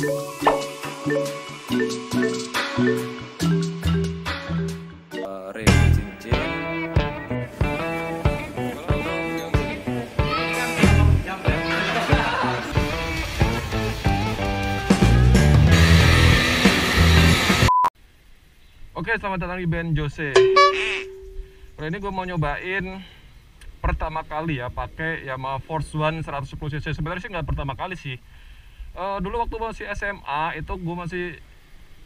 Rem cincin. Oke, selamat datang di Ben Jose. Kali ini gue mau nyobain pertama kali ya pakai Yamaha Force One 110cc. Sebenarnya sih nggak pertama kali sih. Dulu waktu masih SMA itu gue masih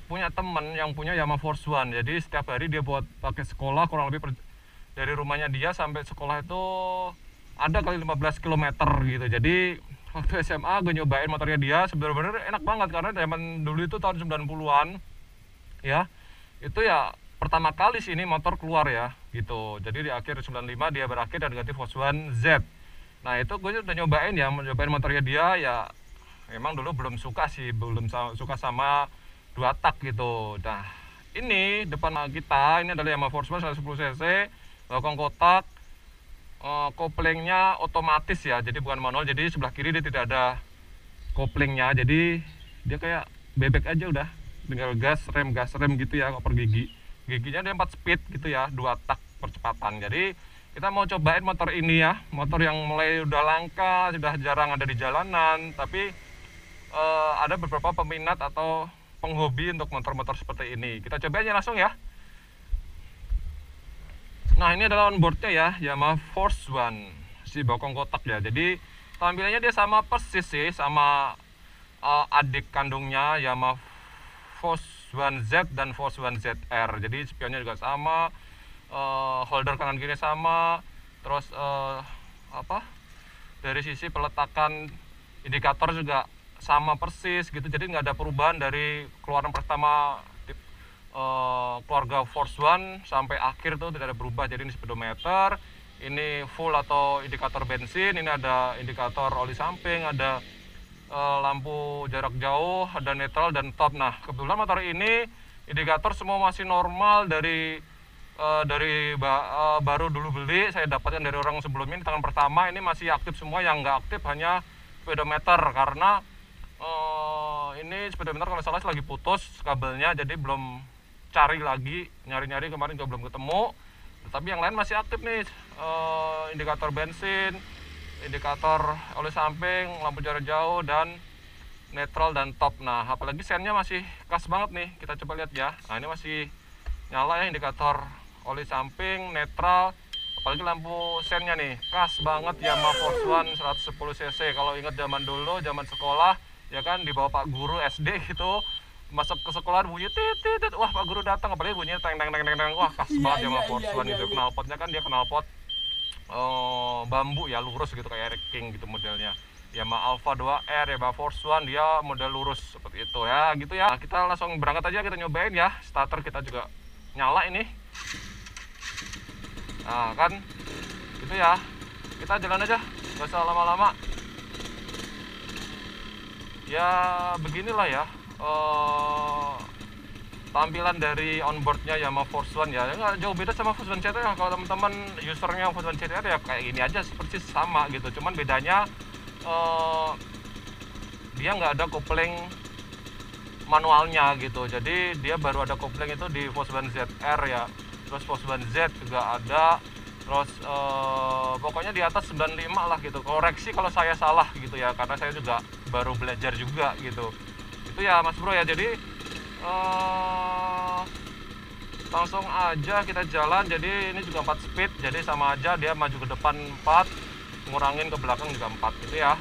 punya temen yang punya Yamaha Force One. Jadi setiap hari dia buat pakai sekolah, kurang lebih dari rumahnya dia sampai sekolah itu ada kali 15 km gitu. Jadi waktu SMA gue nyobain motornya dia, sebenarnya enak banget karena zaman dulu itu tahun 90-an ya. Itu ya pertama kali sih ini motor keluar ya gitu. Jadi di akhir 95 dia berakhir dan ganti Force One Z. Nah itu gue udah nyobain motornya dia ya. Memang dulu belum suka sih, belum suka sama dua tak gitu. Nah ini depan kita ini adalah Yamaha Force One 110cc, belakang kotak, koplingnya otomatis ya, jadi bukan manual. Jadi sebelah kiri dia tidak ada koplingnya, jadi dia kayak bebek aja udah, tinggal gas rem gitu ya, koper giginya dia 4 speed gitu ya, 2 tak percepatan. Jadi kita mau cobain motor ini ya, motor yang mulai udah langka, sudah jarang ada di jalanan, tapi ada beberapa peminat atau penghobi untuk motor-motor seperti ini. Kita coba aja langsung ya. Nah ini adalah onboardnya ya, Yamaha Force One, si bokong kotak ya. Jadi tampilannya dia sama persis sih sama adik kandungnya Yamaha Force One Z dan Force One ZR. Jadi spionnya juga sama, holder kanan kiri sama, terus dari sisi peletakan indikator juga sama persis gitu. Jadi nggak ada perubahan dari keluaran pertama keluarga Force One sampai akhir tuh tidak ada berubah. Jadi ini speedometer, ini full atau indikator bensin, ini ada indikator oli samping, ada lampu jarak jauh, ada neutral dan top. Nah kebetulan motor ini indikator semua masih normal dari baru dulu beli. Saya dapatkan dari orang sebelumnya ini tangan pertama, ini masih aktif semua. Yang nggak aktif hanya speedometer karena ini speedometer kalau salah lagi putus kabelnya, jadi belum nyari-nyari kemarin juga belum ketemu. Tapi yang lain masih aktif nih, indikator bensin, indikator oli samping, lampu jarak jauh, dan neutral dan top. Nah apalagi sennya masih khas banget nih, kita coba lihat ya. Nah ini masih nyala ya, indikator oli samping, netral, apalagi lampu sennya nih khas banget Yamaha Force One 110cc. Kalau ingat zaman dulu, zaman sekolah ya kan, dibawa Pak Guru SD gitu, masuk ke sekolah bunyi tit, wah Pak Guru datang, apalagi bunyinya teng, wah khas banget Yamaha Force One itu. Knalpotnya kan dia knalpot bambu ya, lurus gitu kayak Eric King gitu modelnya. Yamaha Alpha 2R, Yamaha Force One dia model lurus seperti itu ya gitu ya. Nah, kita langsung berangkat aja, kita nyobain ya. Starter kita juga nyala ini. Nah kan gitu ya, kita jalan aja, gak usah lama-lama ya. Beginilah ya tampilan dari onboardnya Yamaha Force One ya. Nggak jauh beda sama Force One CTR. Kalau teman-teman usernya Force One CTR ya kayak gini aja, seperti sama gitu. Cuman bedanya dia nggak ada kopling manualnya gitu. Jadi dia baru ada kopling itu di Force One ZR ya. Terus Force One Z juga ada. Terus pokoknya di atas 95 lah gitu. Koreksi kalau saya salah gitu ya, karena saya juga baru belajar juga gitu. Itu ya Mas Bro ya. Jadi langsung aja kita jalan. Jadi ini juga 4 speed, jadi sama aja, dia maju ke depan 4, ngurangin ke belakang juga 4 gitu ya.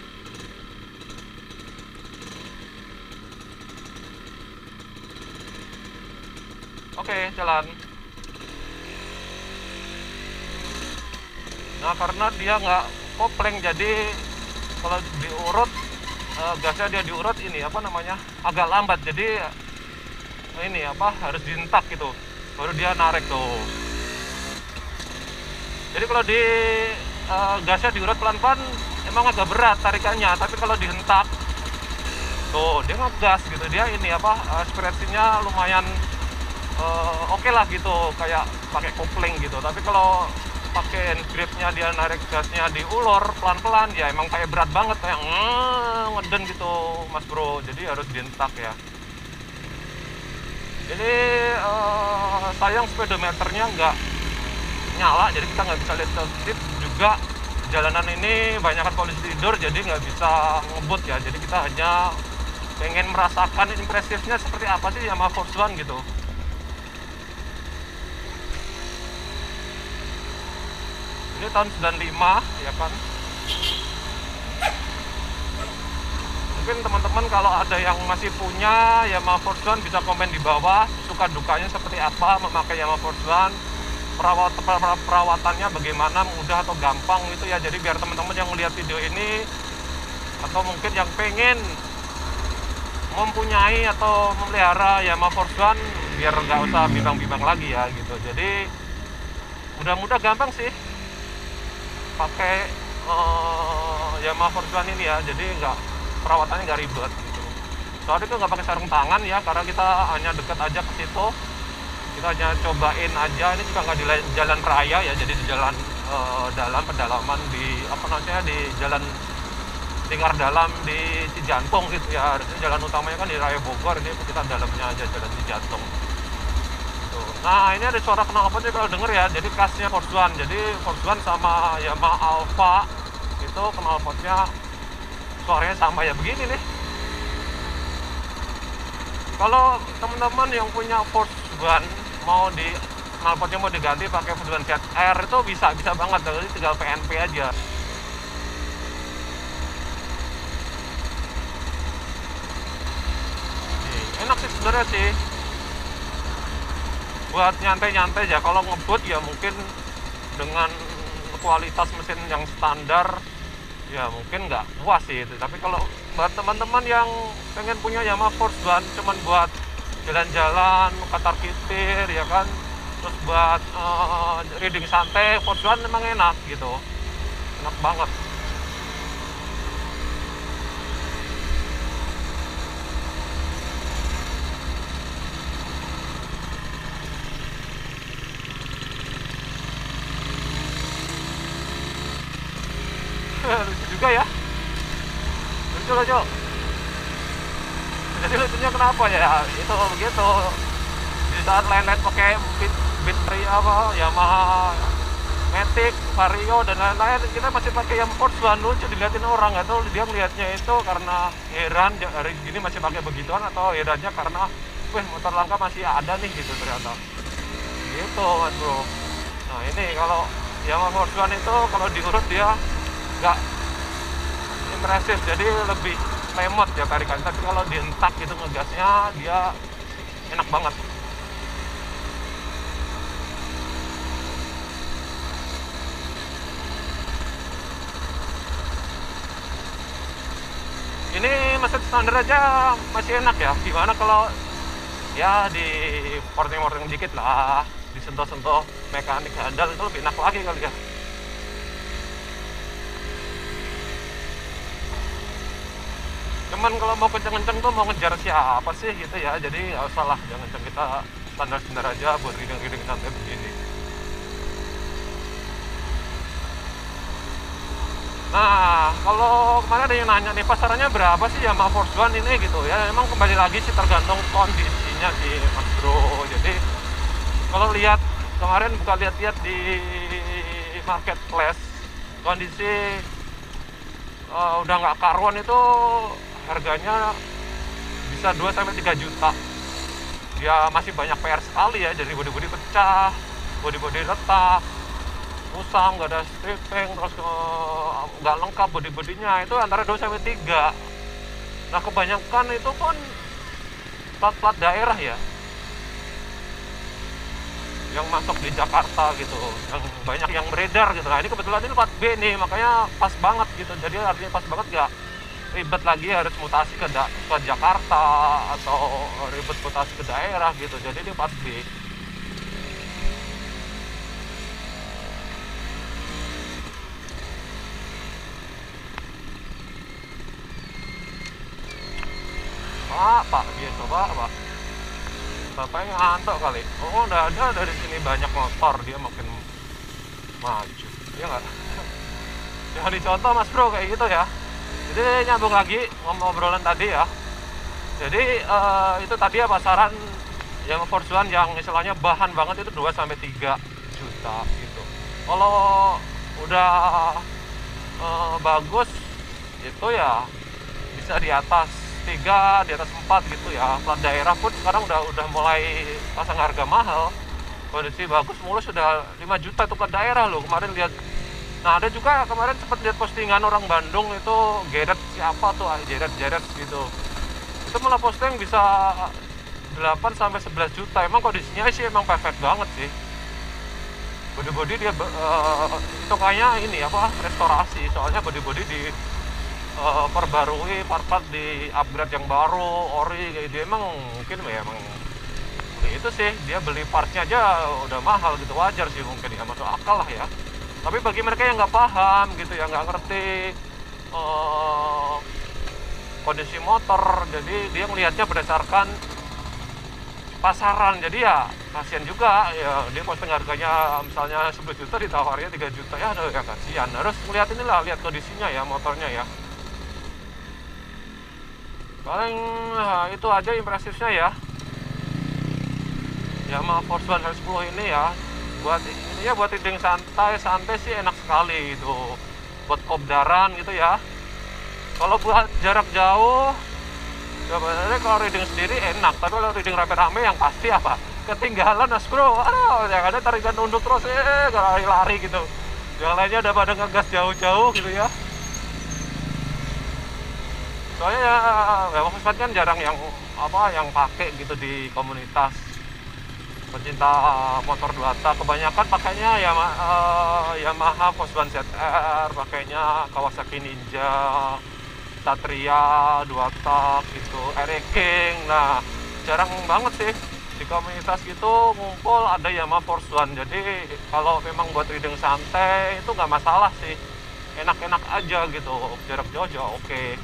Oke, jalan. Nah karena dia nggak kopling, jadi kalau diurut gasnya dia diurut ini agak lambat. Jadi ini harus dientak gitu baru dia narik tuh. Jadi kalau di gasnya diurut pelan-pelan emang agak berat tarikannya, tapi kalau dihentak tuh dia ngegas gitu. Dia ini aspirasinya lumayan oke lah gitu, kayak pakai kopling gitu. Tapi kalau pakein gripnya, dia narik gasnya diulur pelan-pelan, ya emang kayak berat banget, kayak ngeden gitu mas bro, jadi harus dientak ya. Jadi sayang speedometernya nggak nyala, jadi kita nggak bisa lihat speed juga. Jalanan ini banyakkan polisi tidur, jadi nggak bisa ngebut ya, jadi kita hanya pengen merasakan impresifnya seperti apa sih Yamaha Force One gitu. Ini tahun 95 ya kan. Mungkin teman-teman kalau ada yang masih punya Yamaha Force One bisa komen di bawah suka dukanya seperti apa memakai Yamaha Force One, perawatannya bagaimana, mudah atau gampang gitu ya. Jadi biar teman-teman yang melihat video ini atau mungkin yang pengen mempunyai atau memelihara Yamaha Force One biar nggak usah bimbang-bimbang lagi ya gitu. Jadi mudah-mudah gampang sih pakai Yamaha Force One ini ya, jadi perawatannya nggak ribet gitu. Soalnya itu nggak pakai sarung tangan ya, karena kita hanya deket aja ke situ, kita hanya cobain aja. Ini juga nggak di jalan raya ya, jadi di jalan dalam pedalaman, di apa namanya, di jalan lingkar dalam di Cijantung gitu ya. Harusnya jalan utamanya kan di Raya Bogor, ini kita dalamnya aja jalan Cijantung. Nah ini ada suara knalpotnya kalau denger ya, jadi khasnya Force One. Jadi Force One sama Yamaha Alpha itu knalpotnya suaranya sama ya, begini nih. Kalau teman-teman yang punya Force One mau knalpotnya mau diganti pakai Force One ZR itu bisa banget, jadi tinggal PNP aja. Enak sih sebenarnya sih buat nyantai-nyantai ya. Kalau ngebut ya mungkin dengan kualitas mesin yang standar ya mungkin nggak puas sih itu. Tapi kalau buat teman-teman yang pengen punya Yamaha Force One cuman buat jalan-jalan, katar kitir ya kan, terus buat riding santai, Force One memang enak gitu, enak banget. Lucu juga ya, lucu. Jadi lucunya kenapa ya, itu begitu. Di saat lain-lain pakai Bitri apa Yamaha Matic, Vario dan lain-lain, kita masih pakai yang Force One. Lucu dilihatin orang, nggak tahu dia ngelihatnya itu karena heran hari gini masih pakai begituan, atau herannya karena wih motor langka masih ada nih gitu ternyata gitu mas bro. Nah ini kalau Yamaha Force One itu kalau diurut dia nggak impresif, jadi lebih lemot ya tarikan. Tapi kalau dientak gitu ngegasnya dia enak banget. Ini mesin standar aja masih enak ya. Gimana kalau ya di porting dikit lah, disentuh-sentuh mekanik handal itu lebih enak lagi kali ya. Cuman kalau mau kenceng-kenceng tuh mau ngejar siapa sih gitu ya, jadi nggak usah lah, jangan kenceng, kita standar aja buat riding santai begini. Nah kalau kemarin ada yang nanya nih pasarannya berapa sih Yamaha Force One ini gitu ya, emang kembali lagi sih tergantung kondisinya sih mas bro. Jadi kalau lihat kemarin buka lihat-lihat di marketplace, kondisi udah nggak karuan itu harganya bisa 2-3 juta. Dia masih banyak PR sekali ya, jadi bodi-bodi pecah, bodi-bodi retak, usang, nggak ada stripping, terus nggak lengkap bodi-bodinya, itu antara 2-3. Nah kebanyakan itu pun plat-plat daerah ya, yang masuk di Jakarta gitu, yang banyak yang beredar gitu. Nah ini kebetulan ini plat B nih, makanya pas banget gitu. Jadi artinya pas banget, nggak ribet lagi harus mutasi ke Jakarta atau ribet mutasi ke daerah gitu. Jadi ini plat B. Pak, biasa Pak. Bapaknya ngantuk kali. Oh udah ada dari sini banyak motor, dia makin maju, ya nggak? Jangan dicontoh Mas Bro kayak gitu ya. Jadi nyambung lagi ngomong-ngobrolan tadi ya. Jadi itu tadi ya pasaran yang Force One yang istilahnya bahan banget itu 2 sampai 3 juta gitu. Kalau udah bagus itu ya bisa di atas 3, di atas 4 gitu ya. Plat daerah pun sekarang udah mulai pasang harga mahal. Kondisi bagus mulus sudah 5 juta itu plat daerah loh. Kemarin lihat. Nah, ada juga kemarin sempat lihat postingan orang Bandung itu Geret siapa tuh, Geret gitu. Itu malah posting bisa 8 sampai 11 juta. Emang kondisinya sih emang perfect banget sih. Body dia itu kayaknya ini apa restorasi. Soalnya body di perbarui, part-part di upgrade yang baru, ori kayak dia emang mungkin ya emang itu sih dia beli partnya aja udah mahal gitu, wajar sih mungkin ya, masuk akal lah ya. Tapi bagi mereka yang nggak paham gitu ya, nggak ngerti kondisi motor, jadi dia melihatnya berdasarkan pasaran. Jadi ya kasihan juga ya, dia posting harganya misalnya 11 juta ditawarnya 3 juta ya, ada ya kasihan. Harus melihat inilah, lihat kondisinya ya motornya ya. Paling itu aja impresifnya ya Yamaha Force One 10 ini ya. Buat ini ya buat riding santai sih enak sekali gitu, buat kopdaran gitu ya. Kalau buat jarak jauh sebenarnya kalau riding sendiri enak, tapi kalau riding rame-rame yang pasti apa ketinggalan Mas Bro. Aduh, yang ada tarikan nunduk terus lari-lari gitu, yang lainnya udah pada ngegas jauh-jauh gitu ya. Soalnya ya Force One kan jarang yang pakai gitu di komunitas pencinta motor Duata. Kebanyakan pakainya Yamaha Force One ZR, pakainya Kawasaki Ninja, Satria, Duata gitu, RE King. Nah, jarang banget sih di komunitas gitu ngumpul ada Yamaha Force One. Jadi kalau memang buat riding santai itu nggak masalah sih, enak-enak aja gitu, jarak jauh oke.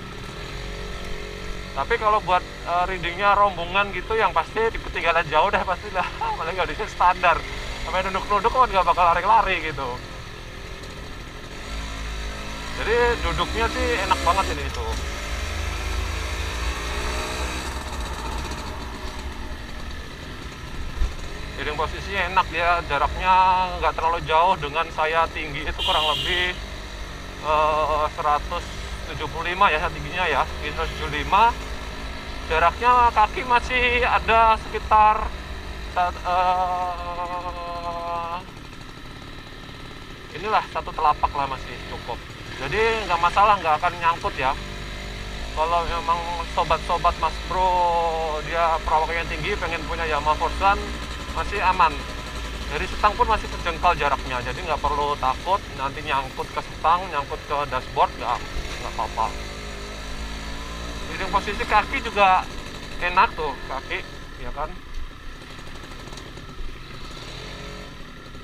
Tapi kalau buat readingnya rombongan gitu yang pasti di ketinggalan jauh dah pastilah. Paling nggak bisa standar, sampai nunduk-nunduk kan nggak bakal lari-lari gitu. Jadi duduknya sih enak banget ini itu. Reading posisinya enak, dia jaraknya nggak terlalu jauh. Dengan saya tinggi itu kurang lebih 175 ya tingginya ya, 175. Jaraknya kaki masih ada sekitar inilah 1 telapak lah, masih cukup. Jadi nggak masalah, nggak akan nyangkut ya. Kalau memang sobat-sobat Mas Bro dia perawakannya tinggi, pengen punya Yamaha Force One, masih aman. Dari setang pun masih terjangkau jaraknya, jadi nggak perlu takut nanti nyangkut ke setang, nyangkut ke dashboard, nggak apa-apa. Jadi posisi kaki juga enak tuh, kaki ya kan.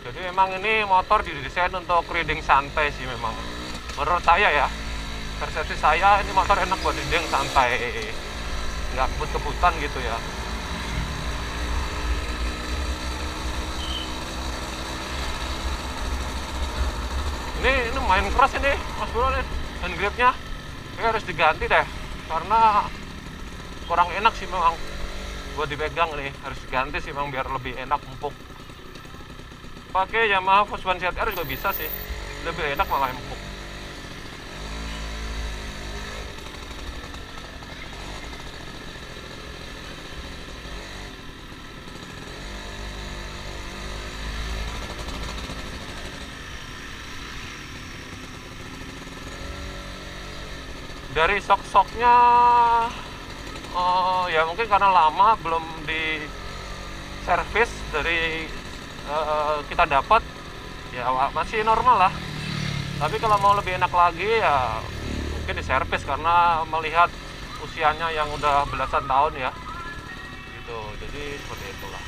Jadi memang ini motor didesain untuk riding santai sih memang. Menurut saya ya, persepsi saya ini motor enak buat riding santai, nggak kebut-kebutan gitu ya. Ini main keras ini Mas Bro nih, hand gripnya harus diganti deh, karena kurang enak sih memang buat dipegang nih, harus diganti sih memang biar lebih enak empuk. Pakai Yamaha Force One ZR juga bisa sih, lebih enak malah empuk. Dari sok-soknya ya mungkin karena lama belum di servis, dari kita dapat ya masih normal lah. Tapi kalau mau lebih enak lagi ya mungkin di servis, karena melihat usianya yang udah belasan tahun ya gitu. Jadi seperti itulah.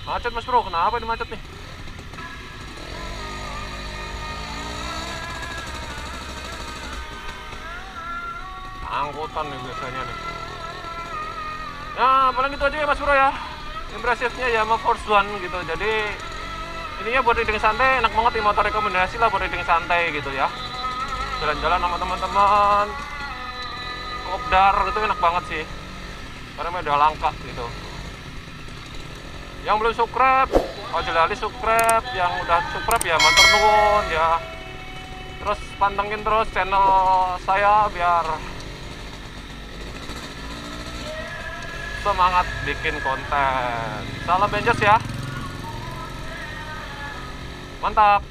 Macet Mas Bro, kenapa ini macet nih? hutan nih biasanya nih. Nah, paling itu aja ya Mas Bro ya. Impresifnya Yamaha Force One gitu. Jadi ininya buat riding santai, enak banget nih, motor rekomendasi lah buat riding santai gitu ya. Jalan-jalan sama teman-teman, kopdar itu enak banget sih. Karena udah langka gitu. Yang belum subscribe, Ojol Ali subscribe. Yang udah subscribe ya matur nuwun ya. Terus pantengin terus channel saya biar semangat bikin konten. Salam Avengers ya. Mantap.